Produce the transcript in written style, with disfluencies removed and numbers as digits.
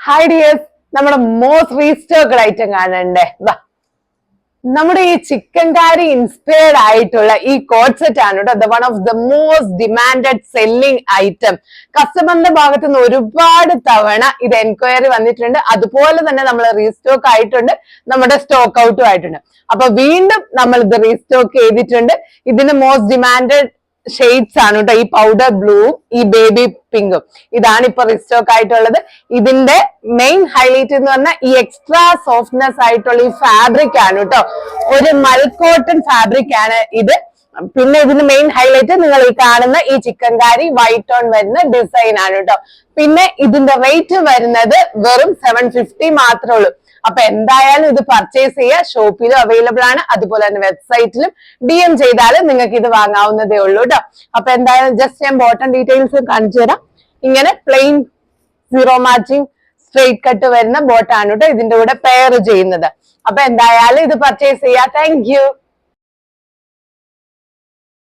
Hi dears, നമ്മുടെ most restocked item കാണണ്ടേ? നമ്മുടെ ഈ ചിക്കൻ കാരി ഇൻസ്പയർഡ് ആയിട്ടുള്ള ഈ കോഡ് സെറ്റ് ആണ് കേട്ടോ. One of the most demanded selling item. കസ്റ്റമറിന്റെ ഭാഗത്ത് നിന്ന് ഒരുപാട് തവണ ഇത് എൻക്വയറി വന്നിട്ടുണ്ട്. അതുപോലെ തന്നെ നമ്മൾ റീസ്റ്റോക്ക് ആയിട്ടുണ്ട്, നമ്മുടെ സ്റ്റോക്ക് ഔട്ടും ആയിട്ടുണ്ട്. അപ്പൊ വീണ്ടും നമ്മൾ ഇത് റീസ്റ്റോക്ക് ചെയ്തിട്ടുണ്ട്. ഇതിന് മോസ്റ്റ് ഡിമാൻഡഡ് ഷെയ്ഡ്സ് ആണ് കേട്ടോ. ഈ പൗഡർ ബ്ലൂവും ഈ ബേബി പിങ്കും ഇതാണ് ഇപ്പൊ റീസ്റ്റോക്ക് ആയിട്ടുള്ളത്. ഇതിന്റെ മെയിൻ ഹൈലൈറ്റ് എന്ന് പറഞ്ഞാൽ ഈ എക്സ്ട്രാ സോഫ്റ്റ്നെസ് ആയിട്ടുള്ള ഈ ഫാബ്രിക് ആണ് കേട്ടോ. ഒരു മൽക്കോട്ടൺ ഫാബ്രിക് ആണ് ഇത്. പിന്നെ ഇതിന്റെ മെയിൻ ഹൈലൈറ്റ് നിങ്ങൾ ഈ കാണുന്ന ഈ ചിക്കൻ കാരി വൈറ്റ് ടോൺ വരുന്ന ഡിസൈൻ ആണ് കേട്ടോ. പിന്നെ ഇതിന്റെ റേറ്റ് വരുന്നത് വെറും 750 മാത്രമേ ഉള്ളൂ. അപ്പൊ എന്തായാലും ഇത് പർച്ചേസ് ചെയ്യുക. ഷോപ്പിലും അവൈലബിൾ ആണ്, അതുപോലെ തന്നെ വെബ്സൈറ്റിലും DM ചെയ്താലും നിങ്ങൾക്ക് ഇത് വാങ്ങാവുന്നതേ ഉള്ളൂ കേട്ടോ. അപ്പൊ എന്തായാലും ജസ്റ്റ് ഞാൻ ബോട്ടം ഡീറ്റെയിൽസ് കാണിച്ചു തരാം. ഇങ്ങനെ plain zero matching straight cut വരുന്ന ബോട്ടാണ് കേട്ടോ ഇതിന്റെ കൂടെ പെയർ ചെയ്യുന്നത്. അപ്പൊ എന്തായാലും ഇത് പർച്ചേസ് ചെയ്യാം. Thank you.